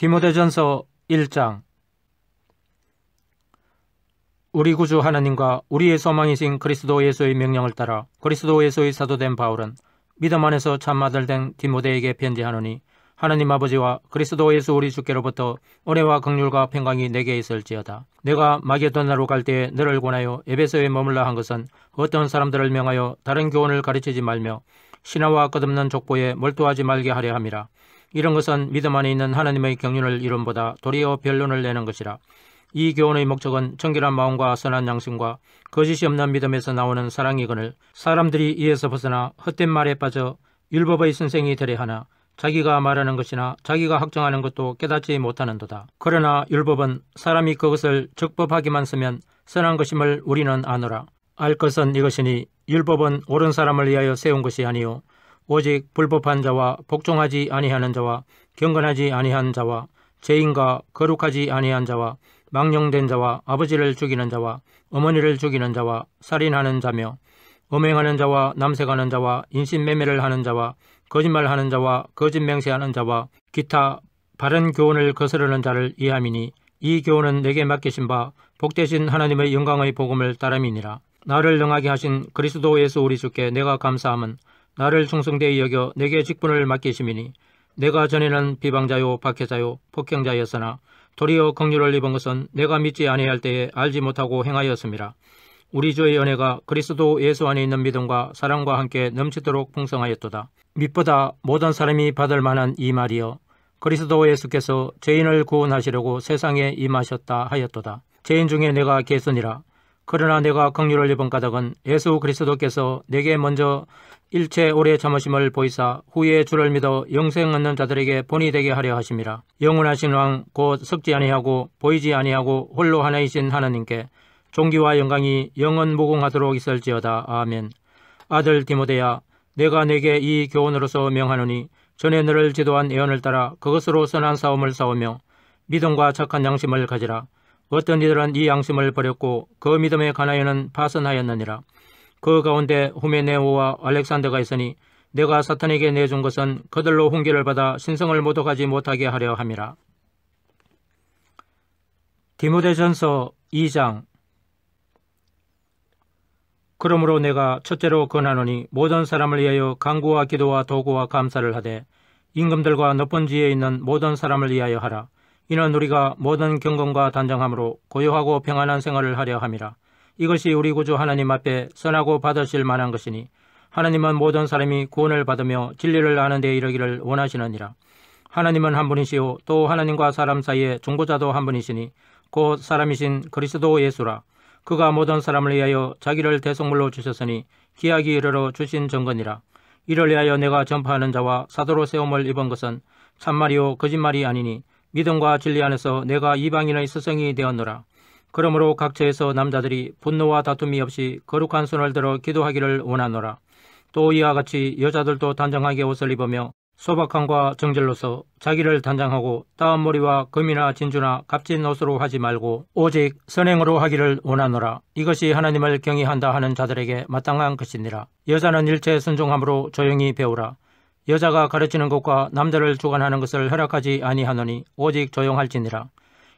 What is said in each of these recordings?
디모데전서 1장. 우리 구주 하나님과 우리의 소망이신 그리스도 예수의 명령을 따라 그리스도 예수의 사도된 바울은 믿음 안에서 참 아들 된 디모데에게 편지하노니, 하나님 아버지와 그리스도 예수 우리 주께로부터 은혜와 긍휼과 평강이 내게 있을지어다. 내가 마게도나로 갈 때에 너를 권하여 에베소에 머물라 한 것은 어떤 사람들을 명하여 다른 교훈을 가르치지 말며 신화와 끝없는 족보에 몰두하지 말게 하려 함이라. 이런 것은 믿음 안에 있는 하나님의 경륜을 이름보다 도리어 변론을 내는 것이라. 이 교훈의 목적은 정결한 마음과 선한 양심과 거짓이 없는 믿음에서 나오는 사랑이거늘, 사람들이 이에서 벗어나 헛된 말에 빠져 율법의 선생이 되려 하나 자기가 말하는 것이나 자기가 확정하는 것도 깨닫지 못하는도다. 그러나 율법은 사람이 그것을 적법하기만 쓰면 선한 것임을 우리는 아노라. 알 것은 이것이니 율법은 옳은 사람을 위하여 세운 것이 아니요 오직 불법한 자와 복종하지 아니하는 자와 경건하지 아니한 자와 죄인과 거룩하지 아니한 자와 망령된 자와 아버지를 죽이는 자와 어머니를 죽이는 자와 살인하는 자며 음행하는 자와 남색하는 자와 인신매매를 하는 자와 거짓말하는 자와 거짓 맹세하는 자와 기타 바른 교훈을 거스르는 자를 이함이니, 이 교훈은 내게 맡기신 바 복되신 하나님의 영광의 복음을 따름이니라. 나를 능하게 하신 그리스도 예수 우리 주께 내가 감사함은 나를 충성되이 여겨 내게 직분을 맡기심이니, 내가 전에는 비방자요 박해자요 폭행자였으나 도리어 긍휼을 입은 것은 내가 믿지 아니할 때에 알지 못하고 행하였음이라. 우리 주의 은혜가 그리스도 예수 안에 있는 믿음과 사랑과 함께 넘치도록 풍성하였도다. mit보다 모든 사람이 받을 만한 이 말이여, 그리스도 예수께서 죄인을 구원하시려고 세상에 임하셨다 하였도다. 죄인 중에 내가 개선이라. 그러나 내가 긍휼을 입은 까닭은 예수 그리스도께서 내게 먼저 일체 오래 참으심을 보이사 후에 주를 믿어 영생 얻는 자들에게 본이 되게 하려 하심이라. 영원하신 왕 곧 섞지 아니하고 보이지 아니하고 홀로 하나이신 하나님께 존귀와 영광이 영원 무궁하도록 있을지어다. 아멘. 아들 디모데야, 내가 내게 이 교훈으로서 명하노니, 전에 너를 지도한 예언을 따라 그것으로 선한 싸움을 싸우며 믿음과 착한 양심을 가지라. 어떤 이들은 이 양심을 버렸고 그 믿음에 관하여는 파선하였느니라. 그 가운데 후메네오와 알렉산더가 있으니 내가 사탄에게 내준 것은 그들로 훈계를 받아 신성을 모독하지 못하게 하려 함이라. 디모데전서 2장. 그러므로 내가 첫째로 권하노니, 모든 사람을 위하여 간구와 기도와 도구와 감사를 하되 임금들과 높은 지혜에 있는 모든 사람을 위하여 하라. 이는 우리가 모든 경건과 단정함으로 고요하고 평안한 생활을 하려 함이라. 이것이 우리 구주 하나님 앞에 선하고 받으실 만한 것이니, 하나님은 모든 사람이 구원을 받으며 진리를 아는 데 이르기를 원하시느니라. 하나님은 한 분이시요 또 하나님과 사람 사이에 중보자도 한 분이시니 곧 사람이신 그리스도 예수라. 그가 모든 사람을 위하여 자기를 대속물로 주셨으니 기약이 이르러 주신 정건이라. 이를 위하여 내가 전파하는 자와 사도로 세움을 입은 것은 참말이요 거짓말이 아니니, 믿음과 진리 안에서 내가 이방인의 스승이 되었노라. 그러므로 각처에서 남자들이 분노와 다툼이 없이 거룩한 손을 들어 기도하기를 원하노라. 또 이와 같이 여자들도 단정하게 옷을 입으며 소박함과 정절로서 자기를 단장하고 따은 머리와 금이나 진주나 값진 옷으로 하지 말고 오직 선행으로 하기를 원하노라. 이것이 하나님을 경외한다 하는 자들에게 마땅한 것이니라. 여자는 일체 순종함으로 조용히 배우라. 여자가 가르치는 것과 남자를 주관하는 것을 허락하지 아니하노니 오직 조용할지니라.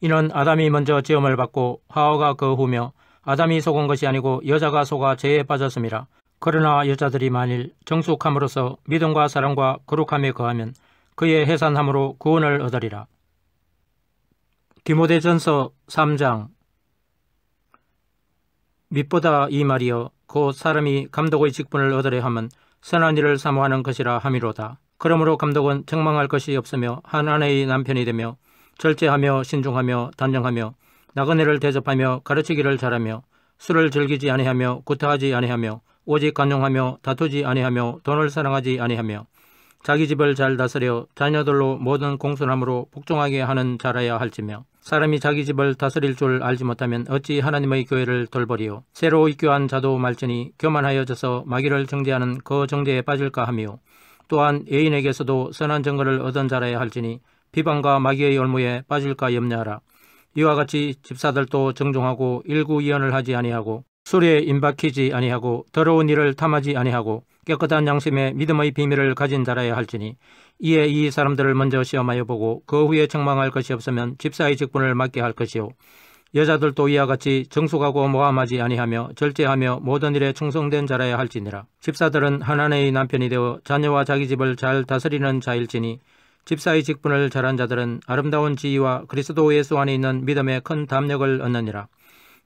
이는 아담이 먼저 지음을 받고 하와가 그 후며 아담이 속은 것이 아니고 여자가 속아 죄에 빠졌음이라. 그러나 여자들이 만일 정숙함으로써 믿음과 사랑과 거룩함에 거하면 그의 해산함으로 구원을 얻으리라. 디모데전서 3장. mit보다 이 말이여, 곧 사람이 감독의 직분을 얻으려 함은 선한 일을 사모하는 것이라 함이로다. 그러므로 감독은 책망할 것이 없으며 한 아내의 남편이 되며 절제하며 신중하며 단정하며 나그네를 대접하며 가르치기를 잘하며 술을 즐기지 아니하며 구타하지 아니하며 오직 간용하며 다투지 아니하며 돈을 사랑하지 아니하며 자기 집을 잘 다스려 자녀들로 모든 공손함으로 복종하게 하는 자라야 할지며, 사람이 자기 집을 다스릴 줄 알지 못하면 어찌 하나님의 교회를 돌보리요. 새로 입교한 자도 말지니 교만하여져서 마귀를 정죄하는 그 정죄에 빠질까 하며, 또한 애인에게서도 선한 증거를 얻은 자라야 할지니 비방과 마귀의 올무에 빠질까 염려하라. 이와 같이 집사들도 정종하고 일구이언을 하지 아니하고 술에 임박히지 아니하고 더러운 일을 탐하지 아니하고 깨끗한 양심의 믿음의 비밀을 가진 자라야 할지니 이에 이 사람들을 먼저 시험하여 보고 그 후에 책망할 것이 없으면 집사의 직분을 맡게 할 것이요 여자들도 이와 같이 정숙하고 모함하지 아니하며 절제하며 모든 일에 충성된 자라야 할지니라. 집사들은 한 아내의 남편이 되어 자녀와 자기 집을 잘 다스리는 자일지니 집사의 직분을 잘한 자들은 아름다운 지위와 그리스도 예수 안에 있는 믿음의 큰 담력을 얻느니라.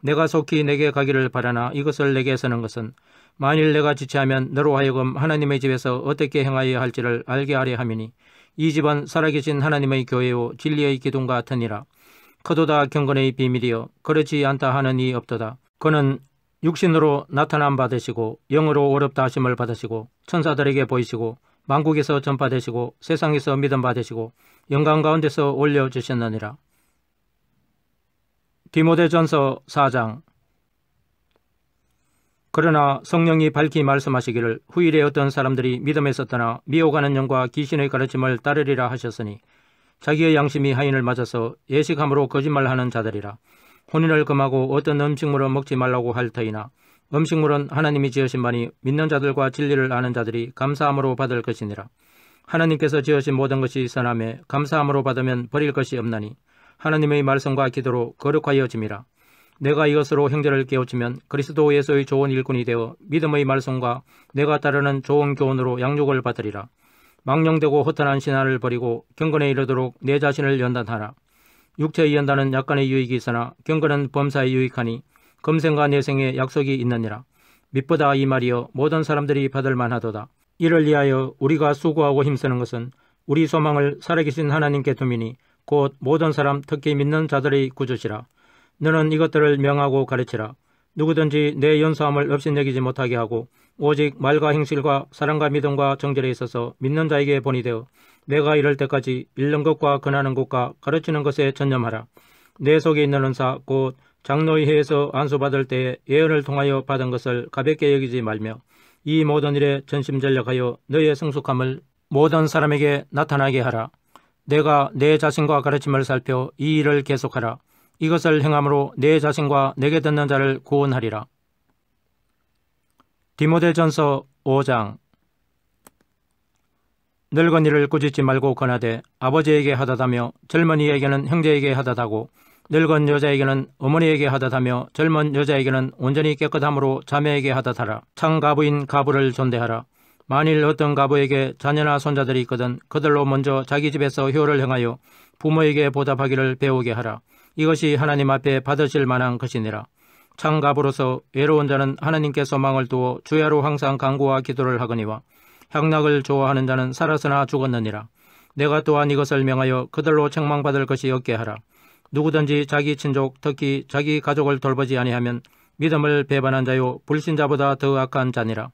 내가 속히 내게 가기를 바라나 이것을 내게 쓰는 것은 만일 내가 지체하면 너로 하여금 하나님의 집에서 어떻게 행하여야 할지를 알게 하려 함이니 이 집은 살아계신 하나님의 교회요 진리의 기둥 같으니라. 크도다 경건의 비밀이여 그렇지 않다 하는 이 없도다. 그는 육신으로 나타남 받으시고 영으로 어렵다 하심을 받으시고 천사들에게 보이시고 만국에서 전파되시고 세상에서 믿음 받으시고 영광 가운데서 올려주셨느니라. 디모데전서 4장. 그러나 성령이 밝히 말씀하시기를 후일에 어떤 사람들이 믿음에서 떠나 미혹하는 영과 귀신의 가르침을 따르리라 하셨으니 자기의 양심이 하인을 맞아서 예식함으로 거짓말하는 자들이라. 혼인을 금하고 어떤 음식물은 먹지 말라고 할 터이나 음식물은 하나님이 지으신 바니 믿는 자들과 진리를 아는 자들이 감사함으로 받을 것이니라. 하나님께서 지으신 모든 것이 선함에 감사함으로 받으면 버릴 것이 없나니 하나님의 말씀과 기도로 거룩하여짐이라. 내가 이것으로 형제를 깨우치면 그리스도 예수의 좋은 일꾼이 되어 믿음의 말씀과 내가 따르는 좋은 교훈으로 양육을 받으리라. 망령되고 허탄한 신화를 버리고 경건에 이르도록 내 자신을 연단하라. 육체의 연단은 약간의 유익이 있으나 경건은 범사에 유익하니 금생과 내생에 약속이 있느니라. mit보다 이 말이여 모든 사람들이 받을 만하도다. 이를 위하여 우리가 수고하고 힘쓰는 것은 우리 소망을 살아계신 하나님께 두미니 곧 모든 사람 특히 믿는 자들의 구주시라. 너는 이것들을 명하고 가르치라. 누구든지 내 연소함을 업신여기지 못하게 하고 오직 말과 행실과 사랑과 믿음과 정절에 있어서 믿는 자에게 본이 되어 내가 이럴 때까지 읽는 것과 권하는 것과 가르치는 것에 전념하라. 내 속에 있는 은사 곧 장로의 회에서 안수받을 때에 예언을 통하여 받은 것을 가볍게 여기지 말며 이 모든 일에 전심전력하여 너의 성숙함을 모든 사람에게 나타나게 하라. 내가 내 자신과 가르침을 살펴 이 일을 계속하라. 이것을 행함으로 내 자신과 내게 듣는 자를 구원하리라. 디모데전서 5장. 늙은이를 꾸짖지 말고 권하되 아버지에게 하다하며 젊은이에게는 형제에게 하다하고 늙은 여자에게는 어머니에게 하다하며 젊은 여자에게는 온전히 깨끗함으로 자매에게 하다하라. 창가부인 가부를 존대하라. 만일 어떤 가부에게 자녀나 손자들이 있거든 그들로 먼저 자기 집에서 효를 행하여 부모에게 보답하기를 배우게 하라. 이것이 하나님 앞에 받으실 만한 것이니라. 창가부로서 외로운 자는 하나님께 소망을 두어 주야로 항상 간구와 기도를 하거니와 향락을 좋아하는 자는 살았으나 죽었느니라. 내가 또한 이것을 명하여 그들로 책망받을 것이 없게 하라. 누구든지 자기 친족 특히 자기 가족을 돌보지 아니하면 믿음을 배반한 자요 불신자보다 더 악한 자니라.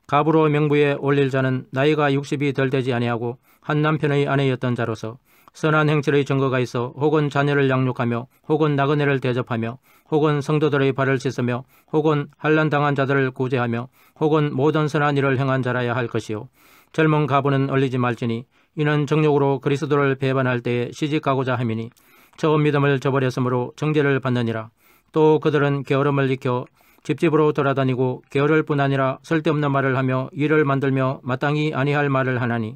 가부로 명부에 올릴 자는 나이가 60이 덜 되지 아니하고 한 남편의 아내였던 자로서 선한 행실의 증거가 있어 혹은 자녀를 양육하며 혹은 나그네를 대접하며 혹은 성도들의 발을 씻으며 혹은 환난당한 자들을 구제하며 혹은 모든 선한 일을 행한 자라야 할 것이요 젊은 가부는 얼리지 말지니 이는 정욕으로 그리스도를 배반할 때에 시집가고자 함이니 처음 믿음을 저버렸으므로 정죄를 받느니라. 또 그들은 게으름을 익혀 집집으로 돌아다니고 게으를 뿐 아니라 쓸데없는 말을 하며 일을 만들며 마땅히 아니할 말을 하나니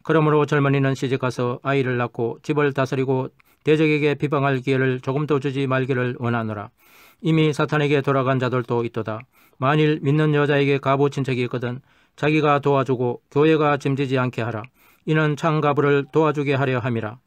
그러므로 젊은이는 시집가서 아이를 낳고 집을 다스리고 대적에게 비방할 기회를 조금도 주지 말기를 원하노라. 이미 사탄에게 돌아간 자들도 있도다. 만일 믿는 여자에게 가부 친척이 있거든 자기가 도와주고 교회가 짐지지 않게 하라. 이는 창가부를 도와주게 하려 함이라.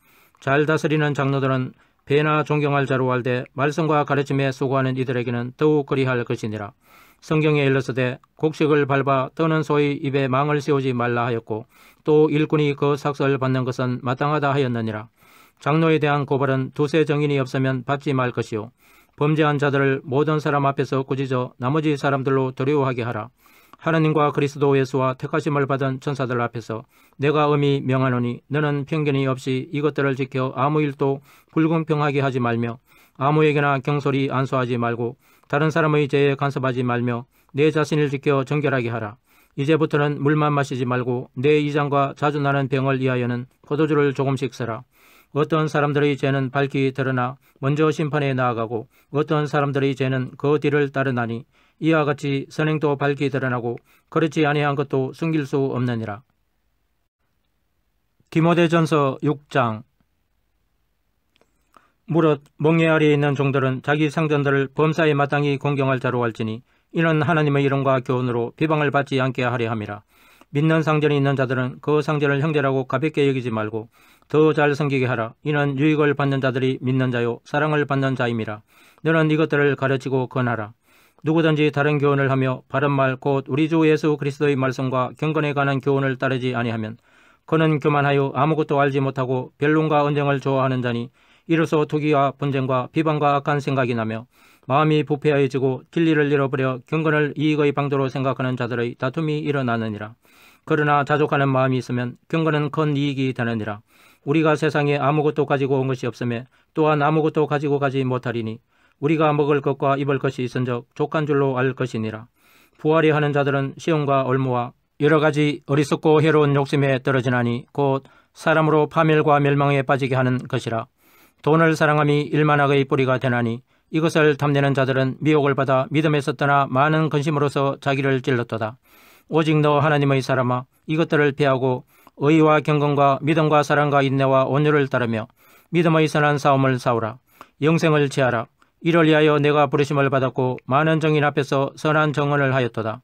잘 다스리는 장로들은 배나 존경할 자로 알되 말씀과 가르침에 수고하는 이들에게는 더욱 그리할 것이니라. 성경에 일렀으되 곡식을 밟아 떠는 소의 입에 망을 씌우지 말라 하였고 또 일꾼이 그 삭설 받는 것은 마땅하다 하였느니라. 장로에 대한 고발은 두세 정인이 없으면 받지 말 것이요 범죄한 자들을 모든 사람 앞에서 꾸짖어 나머지 사람들로 두려워하게 하라. 하나님과 그리스도 예수와 택하심을 받은 천사들 앞에서 내가 엄히 명하노니 너는 편견이 없이 이것들을 지켜 아무 일도 불공평하게 하지 말며 아무에게나 경솔히 안수하지 말고 다른 사람의 죄에 간섭하지 말며 내 자신을 지켜 정결하게 하라. 이제부터는 물만 마시지 말고 내 이장과 자주 나는 병을 위하여는 포도주를 조금씩 써라. 어떤 사람들의 죄는 밝히 드러나 먼저 심판에 나아가고 어떤 사람들의 죄는 그 뒤를 따르나니 이와 같이 선행도 밝히 드러나고 그렇지 아니한 것도 숨길 수 없느니라. 디모데전서 6장. 무릇 멍에 아래에 있는 종들은 자기 상전들을 범사에 마땅히 공경할 자로 할지니 이는 하나님의 이름과 교훈으로 비방을 받지 않게 하려 함이라. 믿는 상전이 있는 자들은 그 상전을 형제라고 가볍게 여기지 말고 더 잘 섬기게 하라. 이는 유익을 받는 자들이 믿는 자요 사랑을 받는 자임이라. 너는 이것들을 가르치고 권하라. 누구든지 다른 교훈을 하며 바른 말 곧 우리 주 예수 그리스도의 말씀과 경건에 관한 교훈을 따르지 아니하면 그는 교만하여 아무것도 알지 못하고 변론과 언쟁을 좋아하는 자니 이로써 투기와 분쟁과 비방과 악한 생각이 나며 마음이 부패하여지고 진리를 잃어버려 경건을 이익의 방도로 생각하는 자들의 다툼이 일어나느니라. 그러나 자족하는 마음이 있으면 경건은 큰 이익이 되느니라. 우리가 세상에 아무것도 가지고 온 것이 없으며 또한 아무것도 가지고 가지 못하리니 우리가 먹을 것과 입을 것이 있은즉 족한 줄로 알 것이니라. 부하려 하는 자들은 시험과 올무와 여러 가지 어리석고 해로운 욕심에 떨어지나니 곧 사람으로 파멸과 멸망에 빠지게 하는 것이라. 돈을 사랑함이 일만악의 뿌리가 되나니 이것을 탐내는 자들은 미혹을 받아 믿음에서 떠나 많은 근심으로서 자기를 찔렀도다. 오직 너 하나님의 사람아 이것들을 피하고 의와 경건과 믿음과 사랑과 인내와 온유를 따르며 믿음의 선한 싸움을 싸우라. 영생을 취하라. 이를 위하여 내가 부르심을 받았고 많은 정인 앞에서 선한 정언을 하였도다.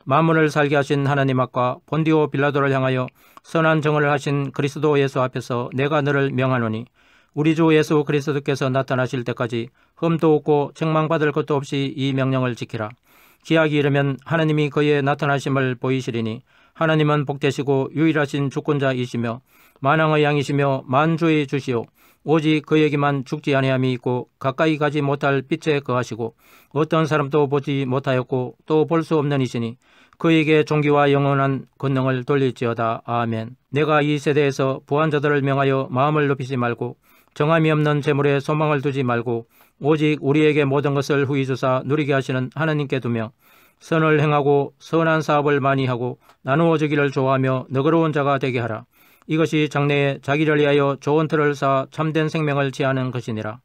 만물을 살게 하신 하나님 앞과 본디오 빌라도를 향하여 선한 정언을 하신 그리스도 예수 앞에서 내가 너를 명하노니 우리 주 예수 그리스도께서 나타나실 때까지 흠도 없고 책망받을 것도 없이 이 명령을 지키라. 기약이 이르면 하나님이 그의 나타나심을 보이시리니 하나님은 복되시고 유일하신 주권자이시며 만왕의 양이시며 만주의 주시오. 오직 그에게만 죽지 아니함이 있고 가까이 가지 못할 빛에 거하시고 어떤 사람도 보지 못하였고 또 볼 수 없는 이시니 그에게 존귀와 영원한 권능을 돌릴지어다. 아멘. 내가 이 세대에서 부한 자들을 명하여 마음을 높이지 말고 정함이 없는 재물에 소망을 두지 말고 오직 우리에게 모든 것을 후히 주사 누리게 하시는 하나님께 두며 선을 행하고 선한 사업을 많이 하고 나누어 주기를 좋아하며 너그러운 자가 되게 하라. 이것이 장래에 자기를 위하여 좋은 틀을 쌓아 참된 생명을 취하는 것이니라.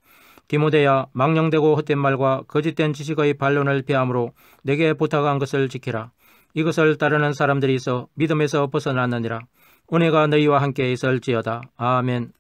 디모데야 망령되고 헛된 말과 거짓된 지식의 반론을 피함으로 내게 부탁한 것을 지키라. 이것을 따르는 사람들이 있어 믿음에서 벗어났느니라. 은혜가 너희와 함께 있을지어다. 아멘.